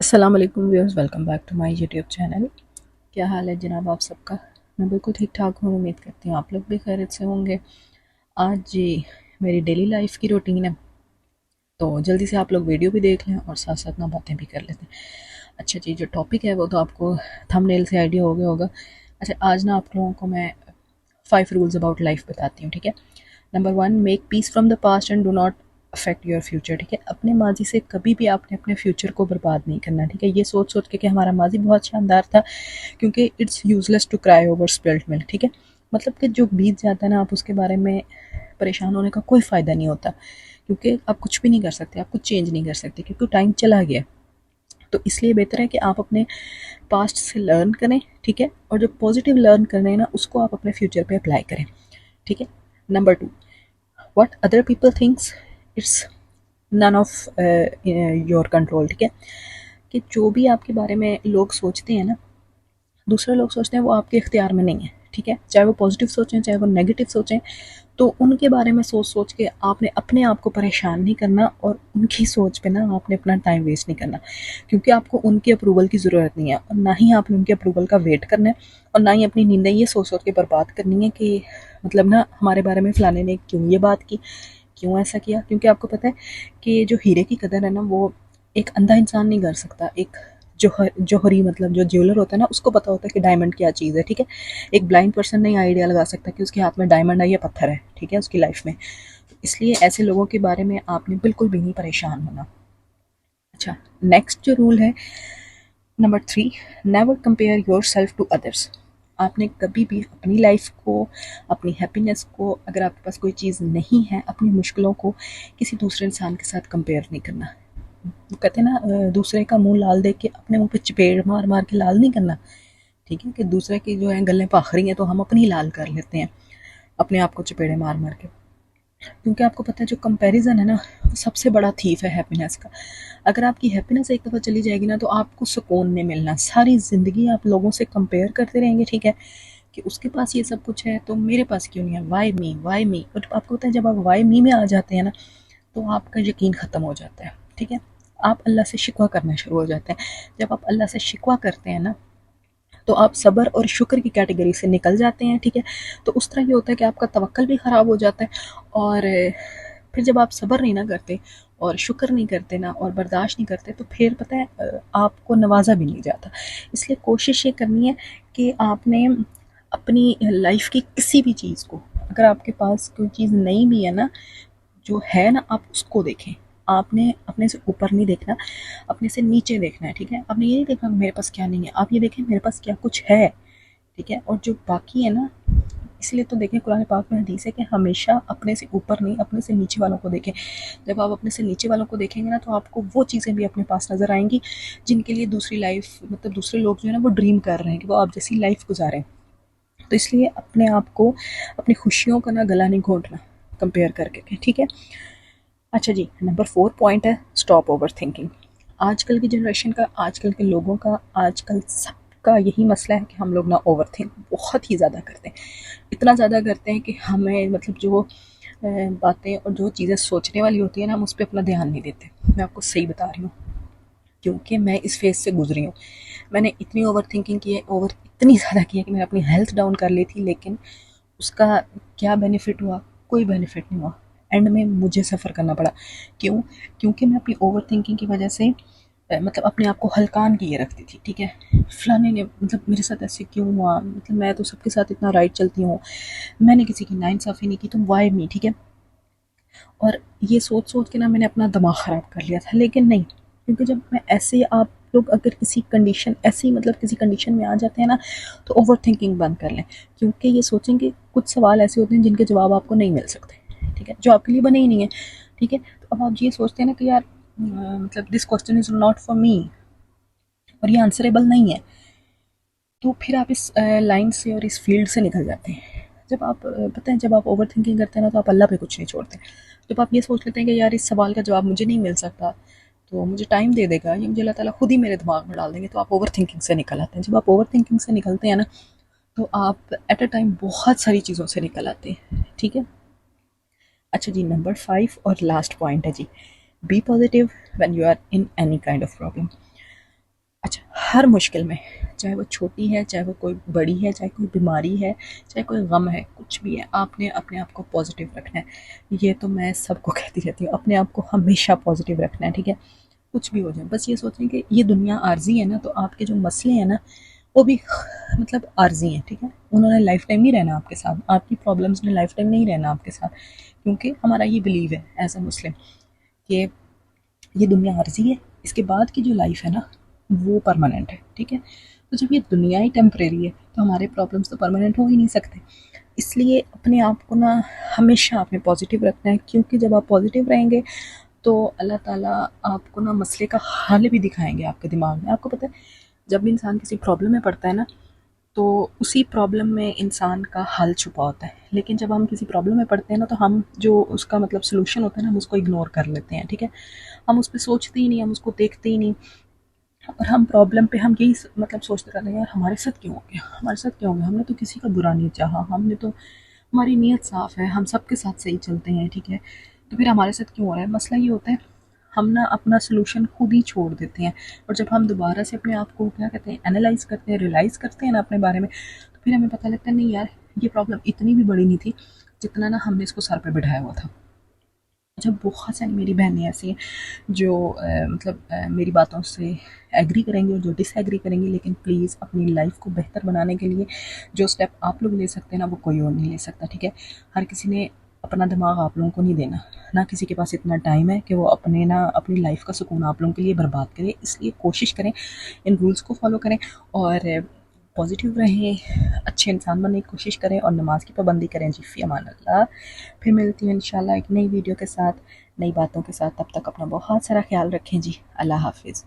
अस्सलाम वालेकुम viewers, welcome back to my YouTube channel. क्या हाल है जनाब आप सबका? मैं बिल्कुल ठीक ठाक हूँ। उम्मीद करती हूँ आप लोग भी खैरियत से होंगे। आज जी मेरी डेली लाइफ की रूटीन है, तो जल्दी से आप लोग वीडियो भी देख लें और साथ साथ ना बातें भी कर लेते हैं। अच्छा जी, जो टॉपिक है वो तो आपको थंबनेल से आइडिया हो गया होगा। अच्छा, आज ना आप लोगों को मैं 5 रूल्स अबाउट लाइफ बताती हूँ, ठीक है। Number 1, make peace from the past and do not affect your future, ठीक है। अपने माजी से कभी भी आपने अपने फ्यूचर को बर्बाद नहीं करना, ठीक है। ये सोच सोच के कि हमारा माजी बहुत शानदार था, क्योंकि it's useless to cry over spilled milk, ठीक है। मतलब कि जो बीत जाता है ना, आप उसके बारे में परेशान होने का कोई फ़ायदा नहीं होता, क्योंकि आप कुछ भी नहीं कर सकते, आप कुछ चेंज नहीं कर सकते, क्योंकि टाइम चला गया। तो इसलिए बेहतर है कि आप अपने पास्ट से लर्न करें, ठीक है। और जो पॉजिटिव लर्न कर रहे हैं ना, उसको आप अपने फ्यूचर पे अप्लाई करें, ठीक है। नंबर 2, what other people thinks it's none of your control, ठीक है। कि जो भी आपके बारे में लोग सोचते हैं ना, दूसरे लोग सोचते हैं, वो आपके इख्तियार में नहीं है, ठीक है। चाहे वो पॉजिटिव सोचें, चाहे वो नेगेटिव सोचें, तो उनके बारे में सोच सोच के आपने अपने आप को परेशान नहीं करना, और उनकी सोच पे ना आपने अपना टाइम वेस्ट नहीं करना, क्योंकि आपको उनके अप्रूवल की ज़रूरत नहीं है, और ना ही आपने उनके अप्रूवल का वेट करना है, और ना ही अपनी नींदें ये सोच सोच के बर्बाद करनी है कि मतलब ना हमारे बारे में फ़लाने ने क्यों ये बात की, क्यों ऐसा किया। क्योंकि आपको पता है कि जो हीरे की कदर है ना, वो एक अंधा इंसान नहीं कर सकता। एक जौहरी मतलब जो ज्वेलर होता है ना, उसको पता होता है कि डायमंड क्या चीज़ है, ठीक है। एक ब्लाइंड पर्सन नहीं आइडिया लगा सकता कि उसके हाथ में डायमंड है या पत्थर है, ठीक है, उसकी लाइफ में। इसलिए ऐसे लोगों के बारे में आपने बिल्कुल भी नहीं परेशान होना। अच्छा, नेक्स्ट जो रूल है, नंबर 3, never compare yourself to others. आपने कभी भी अपनी लाइफ को, अपनी हैप्पीनेस को, अगर आपके पास कोई चीज़ नहीं है, अपनी मुश्किलों को किसी दूसरे इंसान के साथ कंपेयर नहीं करना। वो कहते हैं ना, दूसरे का मुंह लाल देख के अपने मुंह पे चपेड़ मार मार के लाल नहीं करना, ठीक है। कि दूसरे की जो है गल्लें पाखरी हैं, तो हम अपनी लाल कर लेते हैं अपने आप को चपेड़े मार मार के। क्योंकि आपको पता है जो कंपैरिजन है ना, वो सबसे बड़ा थीफ है हैप्पीनेस का। अगर आपकी हैप्पीनेस एक दफ़ा चली जाएगी ना, तो आपको सुकून नहीं मिलना। सारी ज़िंदगी आप लोगों से कंपेयर करते रहेंगे, ठीक है, कि उसके पास ये सब कुछ है तो मेरे पास क्यों नहीं है, why me why me. But आपको पता है जब आप वाई मी में आ जाते हैं ना, तो आपका यकीन ख़त्म हो जाता है, ठीक है। आप अल्लाह से शिकवा करना शुरू हो जाते हैं। जब आप अल्लाह से शिकवा करते हैं ना, तो आप सब्र और शुक्र की कैटेगरी से निकल जाते हैं, ठीक है। तो उस तरह ये होता है कि आपका तवक्कल भी ख़राब हो जाता है, और फिर जब आप सब्र नहीं ना करते और शुक्र नहीं करते ना और बर्दाश्त नहीं करते, तो फिर पता है आपको नवाजा भी नहीं जाता। इसलिए कोशिश ये करनी है कि आपने अपनी लाइफ की किसी भी चीज़ को, अगर आपके पास कोई चीज़ नहीं भी है ना, जो है ना, आप उसको देखें। आपने अपने से ऊपर नहीं देखना, अपने से नीचे देखना है, ठीक है। आपने ये नहीं देखना मेरे पास क्या नहीं है, आप ये देखें मेरे पास क्या कुछ है, ठीक है। और जो बाकी है ना, इसलिए तो देखें कुरान पाक में हदीस है कि हमेशा अपने से ऊपर नहीं, अपने से नीचे वालों को देखें। जब आप अपने से नीचे वालों को देखेंगे ना, तो आपको वो चीज़ें भी अपने पास नज़र आएंगी जिनके लिए दूसरी लाइफ, मतलब दूसरे लोग जो है ना, वो ड्रीम कर रहे हैं कि वो आप जैसी लाइफ गुजारें। तो इसलिए अपने आप को, अपनी खुशियों का ना गला नहीं घोंटना कंपेयर करके, ठीक है। अच्छा जी, नंबर 4 पॉइंट है, स्टॉप ओवर थिंकिंग। आजकल की जनरेशन का, आजकल के लोगों का, आजकल सबका यही मसला है कि हम लोग ना ओवर थिंक बहुत ही ज़्यादा करते हैं। इतना ज़्यादा करते हैं कि हमें मतलब जो बातें और जो चीज़ें सोचने वाली होती है ना, हम उस पर अपना ध्यान नहीं देते। मैं आपको सही बता रही हूँ, क्योंकि मैं इस फेज़ से गुजरी हूँ। मैंने इतनी ओवर थिंकिंग की है, ओवर इतनी ज़्यादा की है कि मैंने अपनी हेल्थ डाउन कर ली थी, लेकिन उसका क्या बेनिफिट हुआ? कोई बेनिफिट नहीं हुआ। एंड में मुझे सफ़र करना पड़ा। क्यों? क्योंकि मैं अपनी ओवर थिंकिंग की वजह से मतलब अपने आप को हल्कान किए रखती थी, ठीक है। फलाने ने मतलब मेरे साथ ऐसे क्यों हुआ, मतलब मैं तो सबके साथ इतना राइट चलती हूँ, मैंने किसी की नाइंसाफ़ी नहीं की, तो वाई मी, ठीक है। और ये सोच सोच के ना मैंने अपना दिमाग ख़राब कर लिया था, लेकिन नहीं, क्योंकि जब मैं ऐसे, आप लोग अगर किसी कंडीशन ऐसी, मतलब किसी कंडीशन में आ जाते हैं ना, तो ओवर थिंकिंग बंद कर लें। क्योंकि ये सोचेंगे कुछ सवाल ऐसे होते हैं जिनके जवाब आपको नहीं मिल सकते, ठीक है, जो आपके लिए बने ही नहीं है, ठीक है। तो अब आप ये सोचते हैं ना कि यार मतलब this question is not for me, और ये आंसरेबल नहीं है, तो फिर आप इस लाइन से और इस फील्ड से निकल जाते हैं। जब आप पता है जब आप ओवर थिंकिंग करते हैं ना, तो आप अल्लाह पे कुछ नहीं छोड़ते। जब आप ये सोच लेते हैं कि यार इस सवाल का जवाब मुझे नहीं मिल सकता, तो मुझे टाइम दे देगा, ये मुझे अल्लाह ताला खुद ही मेरे दिमाग में डाल देंगे, तो आप ओवर थिंकिंग से निकल आते हैं। जब आप ओवर थिंकिंग से निकलते हैं ना, तो आप एट अ टाइम बहुत सारी चीज़ों से निकल आते हैं, ठीक है। अच्छा जी, नंबर 5 और लास्ट पॉइंट है जी, be positive when you are in any kind of problem. अच्छा, हर मुश्किल में, चाहे वो छोटी है, चाहे वो कोई बड़ी है, चाहे कोई बीमारी है, चाहे कोई गम है, कुछ भी है, आपने अपने आप को पॉजिटिव रखना है। ये तो मैं सबको कहती रहती हूँ, अपने आप को हमेशा पॉजिटिव रखना है, ठीक है। कुछ भी हो जाए, बस ये सोचें कि ये दुनिया आर्जी है ना, तो आपके जो मसले हैं ना, वो भी मतलब आर्जी हैं, ठीक है। उन्होंने लाइफ टाइम नहीं रहना आपके साथ, आपकी प्रॉब्लम्स ने लाइफ टाइम नहीं रहना आपके साथ, क्योंकि हमारा ये बिलीव है एज अ मुस्लिम कि ये दुनिया आर्जी है, इसके बाद की जो लाइफ है ना, वो परमानेंट है, ठीक है। तो जब ये दुनिया ही टेम्परेरी है, तो हमारे प्रॉब्लम्स तो परमानेंट हो ही नहीं सकते। इसलिए अपने आप को ना हमेशा आपने पॉजिटिव रखना है, क्योंकि जब आप पॉजिटिव रहेंगे तो अल्लाह ताला आपको ना मसले का हल भी दिखाएंगे आपके दिमाग में। आपको पता है, जब भी इंसान किसी प्रॉब्लम में पड़ता है ना, तो उसी प्रॉब्लम में इंसान का हल छुपा होता है। लेकिन जब हम किसी प्रॉब्लम में पड़ते हैं ना, तो हम जो उसका मतलब सोल्यूशन होता है ना, हम उसको इग्नोर कर लेते हैं, ठीक है। हम उस पे सोचते ही नहीं, हम उसको देखते ही नहीं, और हम प्रॉब्लम पे हम यही मतलब सोचते रहते हैं, यार हमारे साथ क्यों हो गया, हमारे साथ क्यों हो गया, हमने तो किसी का बुरा नहीं चाहा, हमने तो, हमारी नीयत साफ़ है, हम सबके साथ सही चलते हैं, ठीक है। तो फिर हमारे साथ क्यों हो रहा है? मसला ये होता है, हम ना अपना सॉल्यूशन खुद ही छोड़ देते हैं, और जब हम दोबारा से अपने आप को क्या कहते हैं एनालाइज़ करते हैं, रियलाइज़ करते हैं ना अपने बारे में, तो फिर हमें पता लगता है नहीं यार, ये प्रॉब्लम इतनी भी बड़ी नहीं थी, जितना ना हमने इसको सर पे बिठाया हुआ था। अच्छा, बहुत सारी मेरी बहनें ऐसी हैं जो मतलब मेरी बातों से एग्री करेंगी और जो डिसएग्री करेंगी, लेकिन प्लीज़ अपनी लाइफ को बेहतर बनाने के लिए जो स्टेप आप लोग ले सकते हैं ना, वो कोई और नहीं ले सकता, ठीक है। हर किसी ने अपना दिमाग आप लोगों को नहीं देना, ना किसी के पास इतना टाइम है कि वो अपने ना अपनी लाइफ का सुकून आप लोगों के लिए बर्बाद करे। इसलिए कोशिश करें, इन रूल्स को फॉलो करें, और पॉजिटिव रहें, अच्छे इंसान बनने की कोशिश करें, और नमाज की पाबंदी करें। जी, फ़ी अमान अल्लाह। फिर मिलती हूँ इंशाल्लाह एक नई वीडियो के साथ, नई बातों के साथ। तब तक अपना बहुत सारा ख्याल रखें जी। अल्लाह हाफ़िज़।